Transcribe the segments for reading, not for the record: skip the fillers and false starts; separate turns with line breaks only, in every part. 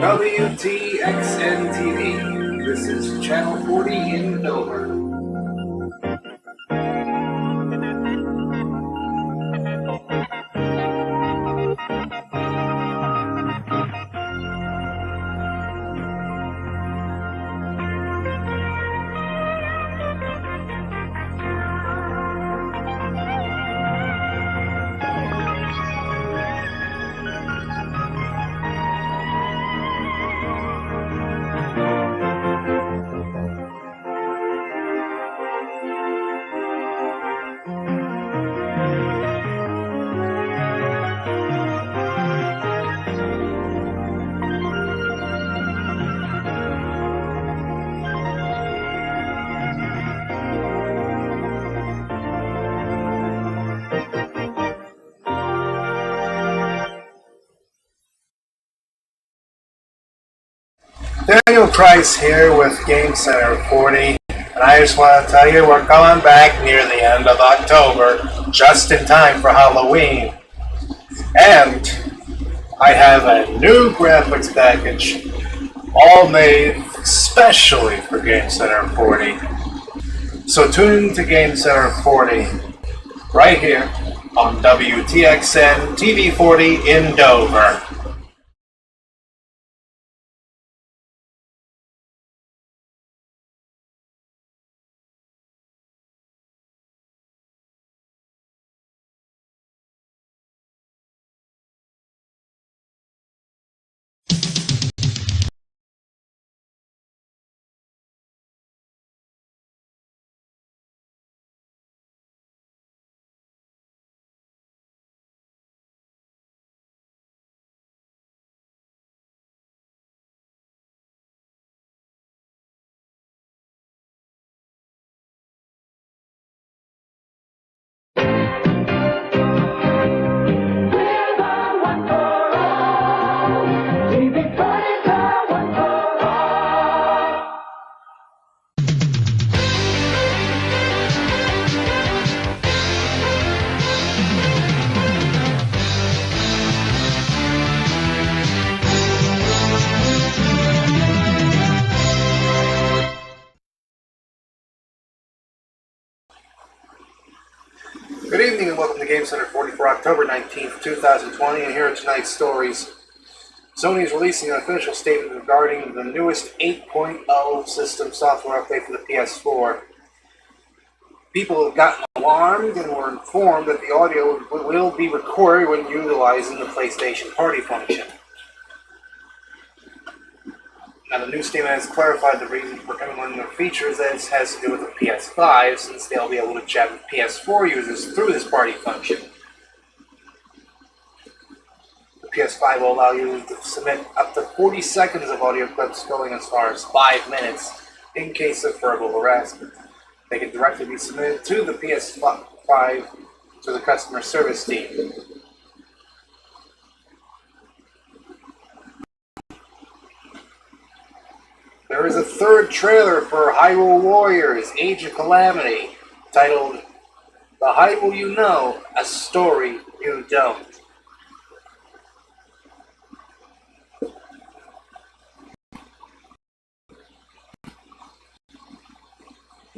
WTXN TV. This is Channel 40 in Dover. Daniel Price here with GameCenter 40, and I just want to tell you we're going back near the end of October, just in time for Halloween. And I have a new graphics package, all made especially for GameCenter 40. So tune in to GameCenter 40 right here on WTXN TV 40 in Dover. Good evening and welcome to GameCenter 40 for October 19th, 2020, and here are tonight's stories. Sony is releasing an official statement regarding the newest 8.0 system software update for the PS4. People have gotten alarmed and were informed that the audio will be recorded when utilizing the PlayStation Party function. Now, the new statement has clarified the reason for implementing the features that it has to do with the PS5, since they'll be able to chat with PS4 users through this party function. The PS5 will allow you to submit up to 40 seconds of audio clips going as far as 5 minutes in case of verbal harassment. They can directly be submitted to the PS5 to the customer service team. There is a third trailer for Hyrule Warriors Age of Calamity, titled The Hyrule You Know, A Story You Don't.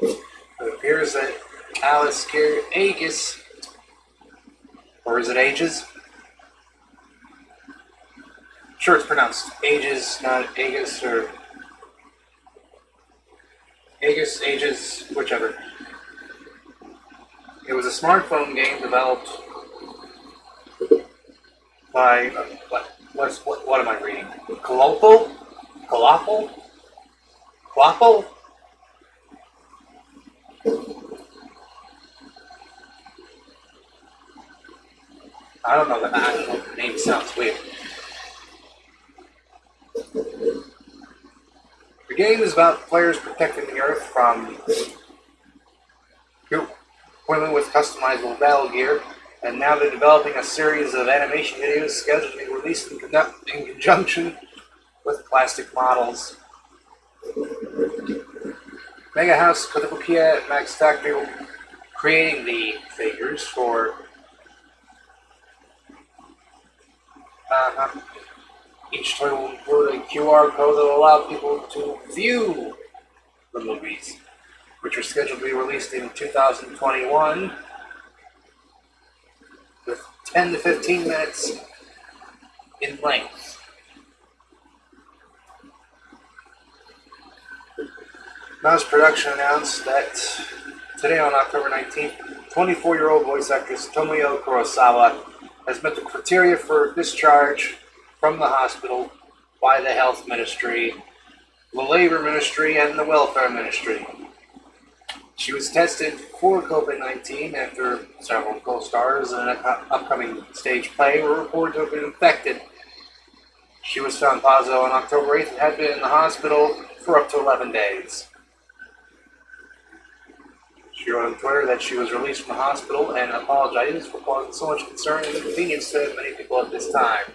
It appears that Alice Aegis, or is it Aegis? Sure, it's pronounced Aegis, not Aegis, or Aegis, whichever. It was a smartphone game developed by, what am I reading? Colopo? I don't know, the name sounds weird. The game is about players protecting the Earth from women with customizable battle gear, and now they're developing a series of animation videos scheduled to be released in conjunction with plastic models. Mega House, Kotobukiya, and Max Factory will be creating the figures for Each toy will include a QR code that will allow people to view the movies, which are scheduled to be released in 2021 with 10 to 15 minutes in length. Mouse Production announced that today on October 19th, 24-year-old voice actress Tomoyo Kurosawa has met the criteria for discharge from the hospital by the Health Ministry, the Labor Ministry, and the Welfare Ministry. She was tested for COVID-19 after several co-stars in an upcoming stage play were reported to have been infected. She was found positive on October 8th and had been in the hospital for up to 11 days. She wrote on Twitter that she was released from the hospital and apologizes for causing so much concern and inconvenience to many people at this time.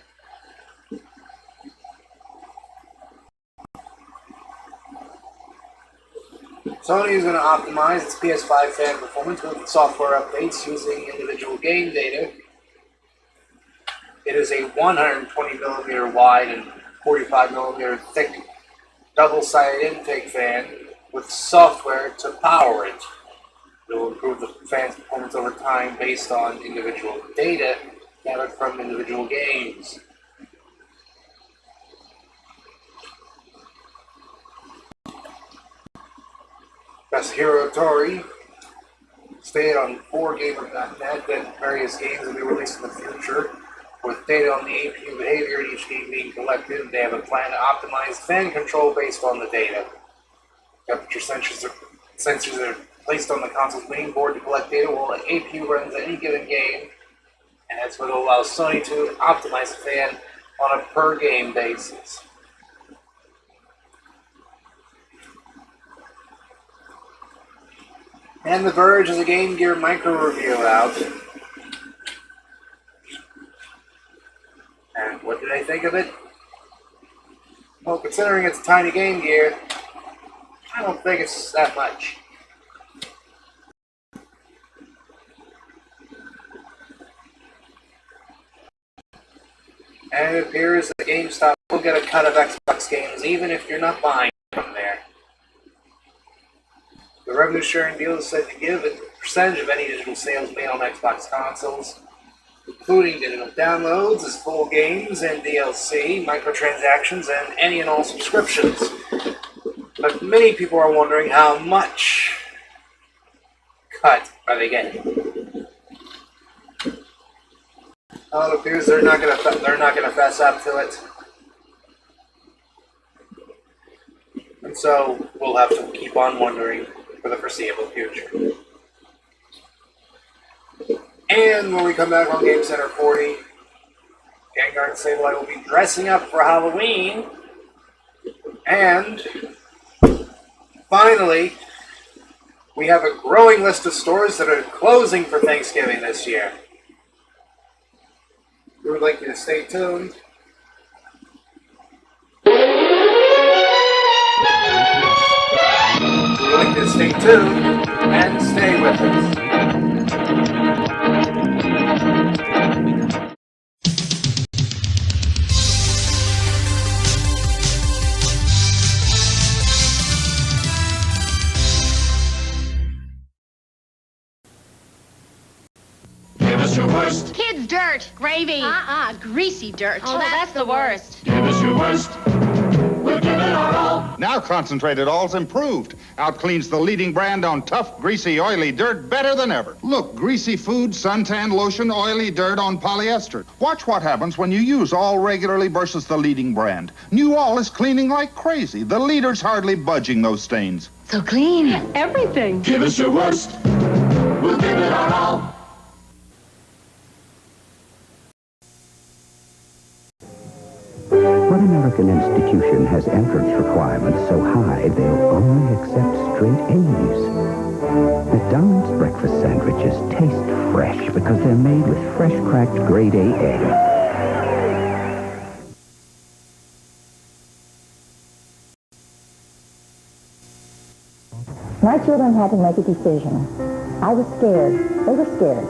Sony is going to optimize its PS5 fan performance with software updates using individual game data. It is a 120mm wide and 45mm thick double-sided intake fan with software to power it. It will improve the fan's performance over time based on individual data gathered from individual games. Masahiro Tori stated on 4Gamer.net that various games will be released in the future with data on the APU behavior in each game being collected. They have a plan to optimize fan control based on the data. Temperature sensors are placed on the console's main board to collect data while the APU runs any given game, and that's what will allow Sony to optimize the fan on a per game basis. And The Verge has a Game Gear micro review out. And what did I think of it? Well, considering it's a tiny Game Gear, I don't think it's that much. And it appears that GameStop will get a cut of Xbox games even if you're not buying from there. The revenue sharing deal is said to give a percentage of any digital sales made on Xbox consoles, including digital downloads as full games and DLC, microtransactions, and any and all subscriptions. But many people are wondering how much cut are they getting. Well, it appears they're not going to fess up to it, and so we'll have to keep on wondering for the foreseeable future. And when we come back on GameCenter 40, Vanguard and Sableye will be dressing up for Halloween. And finally, we have a growing list of stores that are closing for Thanksgiving this year. We would like you to stay tuned. We would like you to stay tuned and stay with us.
Give us your worst.
Kids' dirt. Gravy. Greasy dirt.
Oh, that's the worst.
Give us your worst. We'll give it our all.
Now Concentrated All's improved. Outcleans the leading brand on tough, greasy, oily dirt better than ever. Look, greasy food, suntan lotion, oily dirt on polyester. Watch what happens when you use All regularly versus the leading brand. New All is cleaning like crazy. The leader's hardly budging those stains.
So clean. Everything.
Give us your worst. We'll give it our all.
What American institution has entrance requirements so high they'll only accept straight A's? McDonald's breakfast sandwiches taste fresh because they're made with fresh cracked grade A egg.
My children had to make a decision. I was scared. They were scared.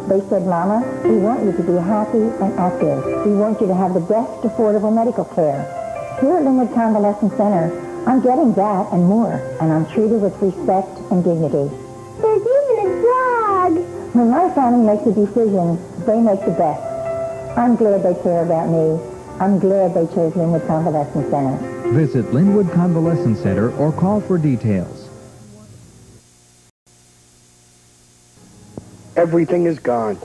They said, Mama, we want you to be happy and active. We want you to have the best affordable medical care. Here at Linwood Convalescent Center, I'm getting that and more, and I'm treated with respect and dignity.
There's even a dog!
When my family makes a decision, they make the best. I'm glad they care about me. I'm glad they chose Linwood Convalescent Center.
Visit Linwood Convalescent Center or call for details.
Everything is gone.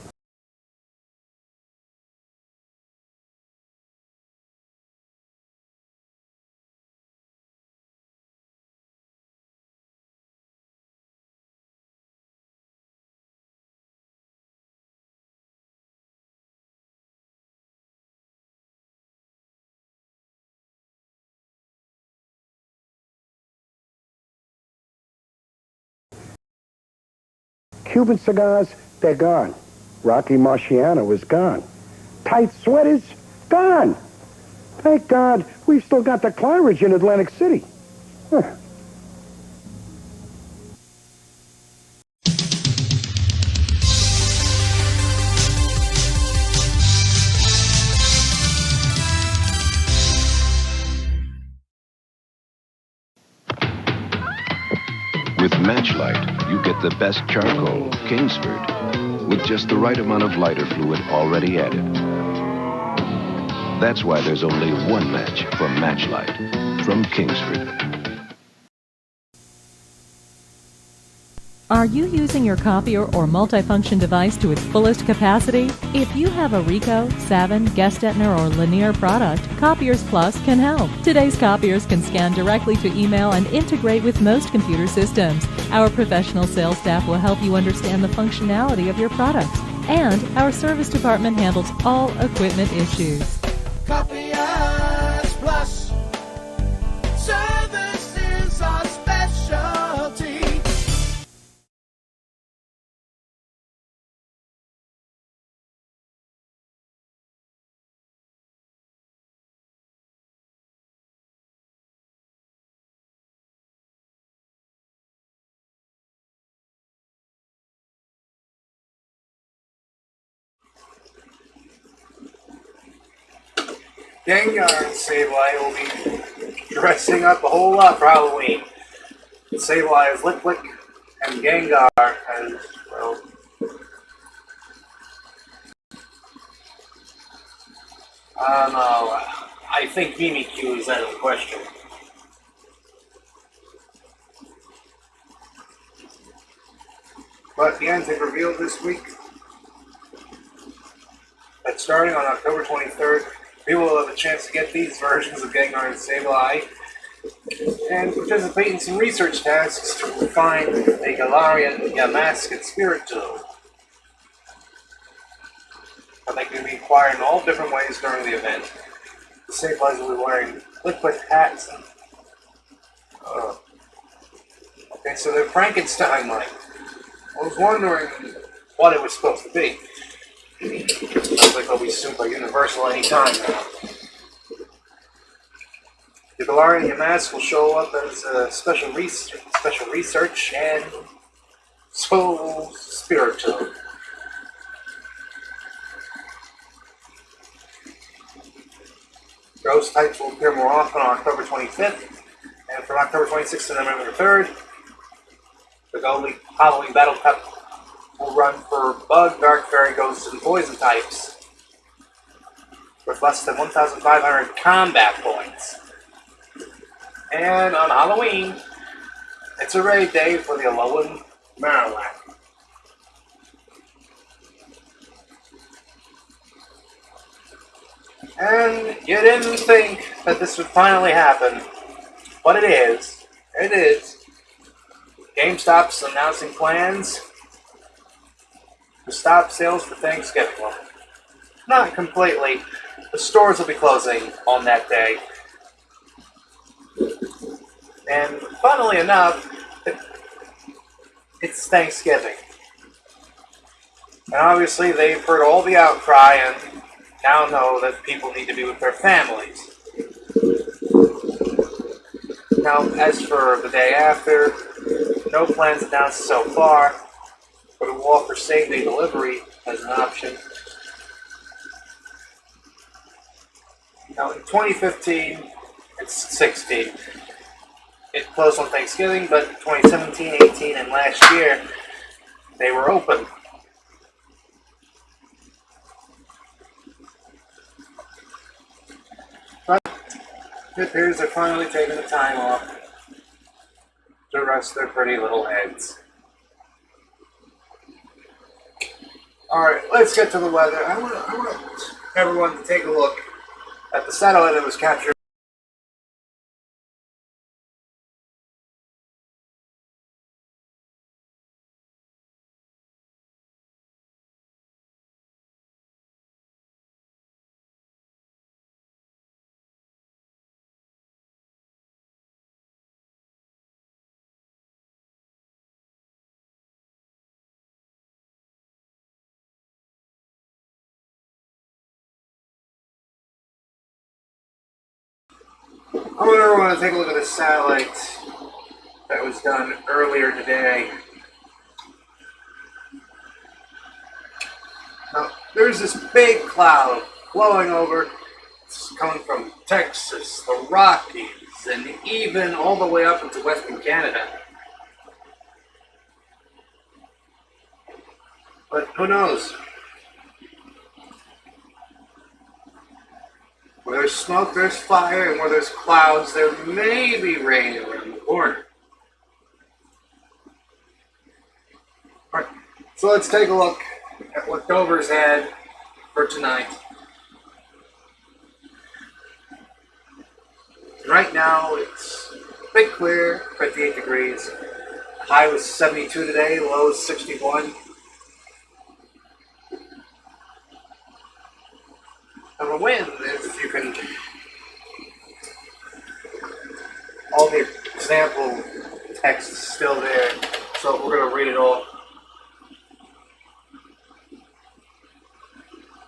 Cuban cigars, they're gone. Rocky Marciano is gone. Tight sweaters, gone. Thank God we've still got the Claridge in Atlantic City. Huh.
With Matchlight, you get the best charcoal, Kingsford, with just the right amount of lighter fluid already added. That's why there's only one match for Matchlight from Kingsford.
Are you using your copier or multifunction device to its fullest capacity? If you have a Ricoh, Savin, Gestetner, or Lanier product, Copiers Plus can help. Today's copiers can scan directly to email and integrate with most computer systems. Our professional sales staff will help you understand the functionality of your products. And our service department handles all equipment issues.
Copiers Plus. Service is our specialty.
Gengar and Sableye will be dressing up a whole lot for Halloween. Sableye is Lick Lick, and Gengar as, well, I don't know. I think Mimikyu is out of the question. But the ends have revealed this week that starting on October 23rd, people will have a chance to get these versions of Gengar and Sableye and participate in some research tasks to find a Galarian, Yamask, and Spiritomb. But they can be acquired in all different ways during the event. The Sableyes will be wearing liquid hats and okay, so they're Frankenstein-like. I was wondering what it was supposed to be. Looks like they'll be super universal anytime now. The Galarian Yamask will show up as a special research and so Spiritomb. Ghost types will appear more often on October 25th, and from October 26th to November 3rd, the Halloween Battle Cup will run for Bug, Dark Fairy, Ghost, and Poison types with less than 1,500 combat points. And on Halloween, it's a raid day for the Alolan Marowak. And you didn't think that this would finally happen, but it is. It is. GameStop's announcing plans to stop sales for Thanksgiving. Well, not completely. The stores will be closing on that day. And funnily enough, it's Thanksgiving. And obviously they've heard all the outcry and now know that people need to be with their families. Now, as for the day after, no plans announced so far, but it will offer same-day delivery as an option. Now in 2015, it's 16. It closed on Thanksgiving, but 2017, 18, and last year, they were open. But it appears they're finally taking the time off to rest their pretty little heads. Alright, let's get to the weather. I want everyone to take a look at the satellite that was captured. I want everyone to take a look at the satellite that was done earlier today. Now, there's this big cloud flowing over. It's coming from Texas, the Rockies, and even all the way up into Western Canada. But who knows? Where there's smoke, there's fire, and where there's clouds, there may be rain around the corner. Alright, so let's take a look at what Dover's had for tonight. Right now, it's a bit clear, 58 degrees. High was 72 today, low is 61. And the wind, if you can, all the example text is still there, so we're going to read it all.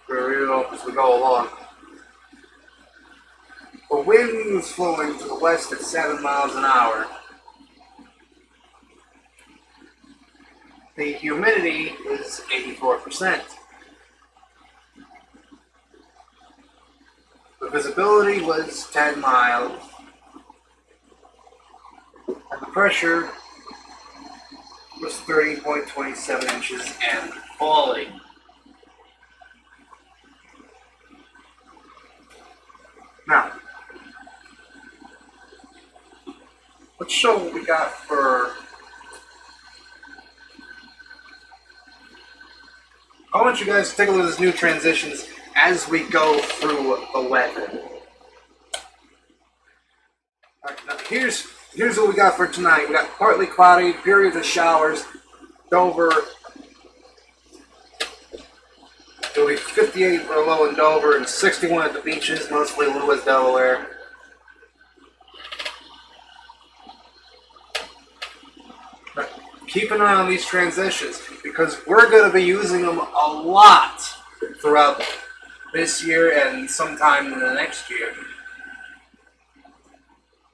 We're going to read it all as we go along. The wind was flowing to the west at 7 miles an hour. The humidity was 84%. The visibility was 10 miles, and the pressure was 30.27 inches and falling. Now, let's show what we got for. I want you guys to take a look at these new transitions as we go through the weather. Alright, now here's what we got for tonight. We got partly cloudy, periods of showers. Dover, it'll be 58 for low in Dover and 61 at the beaches, mostly Lewis, Delaware. But keep an eye on these transitions because we're going to be using them a lot throughout this year and sometime in the next year.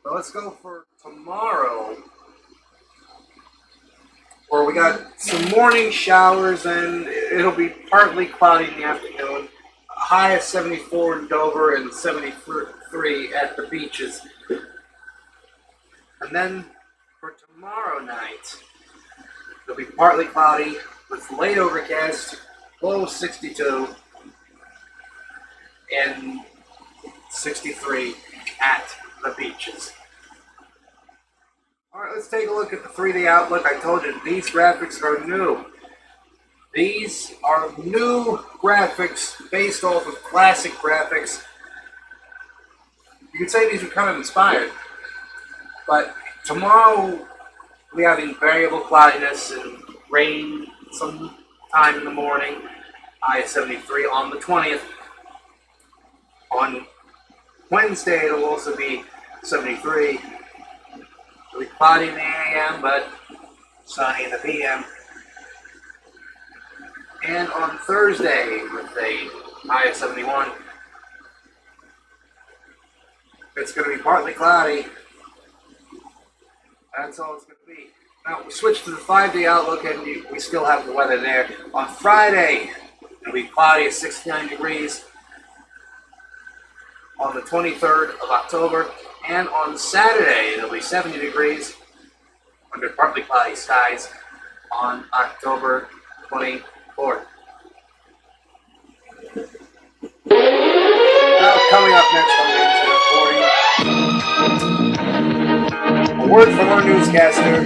So let's go for tomorrow, where we got some morning showers and it'll be partly cloudy in the afternoon. A high of 74 in Dover and 73 at the beaches. And then for tomorrow night, it'll be partly cloudy with late overcast, low 62. And 63 at the beaches. Alright, let's take a look at the 3D outlook. I told you these graphics are new. These are new graphics based off of classic graphics. You could say these are kind of inspired. But tomorrow we have variable cloudiness and rain sometime in the morning. High 73 on the 20th. On Wednesday, it'll also be 73. It'll be cloudy in the AM, but sunny in the PM. And on Thursday, with a high of 71, it's going to be partly cloudy. That's all it's going to be. Now, we switch to the 5-day outlook, and we still have the weather there. On Friday, It'll be cloudy at 69 degrees on the 23rd of October. And on Saturday, it'll be 70 degrees under partly cloudy skies on October 24th. Now, coming up next on Game 40, a word from our newscaster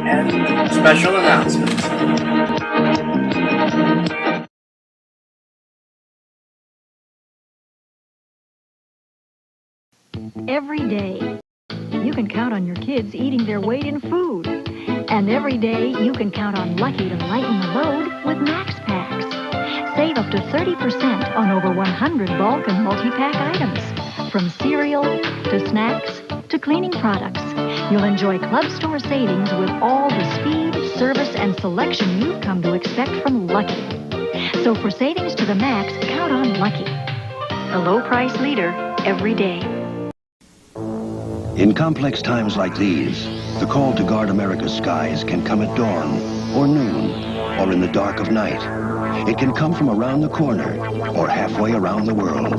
and special announcements.
Every day, you can count on your kids eating their weight in food. And every day, you can count on Lucky to lighten the load with Max Packs. Save up to 30% on over 100 bulk and multi-pack items. From cereal to snacks to cleaning products, you'll enjoy club store savings with all the speed, service, and selection you've come to expect from Lucky. So for savings to the max, count on Lucky. The low price leader every day.
In complex times like these, the call to guard America's skies can come at dawn, or noon, or in the dark of night. It can come from around the corner, or halfway around the world.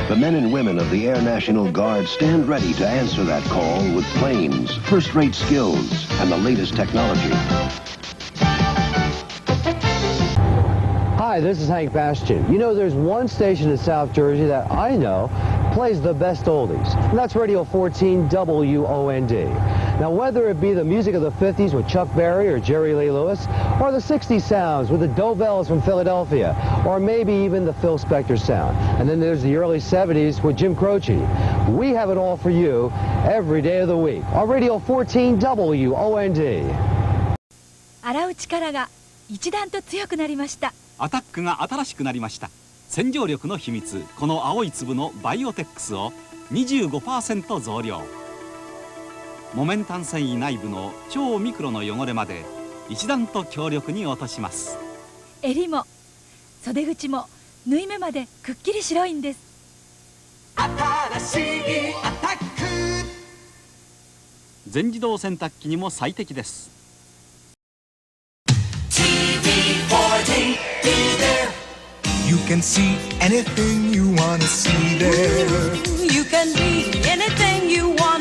The men and women of the Air National Guard stand ready to answer that call with planes, first-rate skills, and the latest technology.
Hi, this is Hank Bastian. You know, there's one station in South Jersey that I know plays the best oldies, and that's Radio 14 WOND. Now, whether it be the music of the 50s with Chuck Berry or Jerry Lee Lewis, or the 60s sounds with the Dovells from Philadelphia, or maybe even the Phil Spector sound. And then there's the early 70s with Jim Croce. We have it all for you every day of the week on Radio 14 WOND.
洗う力が一段と強くなりました。
アタックが新しくなりました。洗浄力の秘密、この青い粒のバイオテックスを 25% 増量。木綿単繊維内部の超ミクロの汚れまで一段と強力に落とします。
襟も袖口も縫い目までくっきり白いんです。
新しいアタック。
全自動洗濯機にも最適です。
TV14, be there. You can see anything you want to see there.
You can be anything you want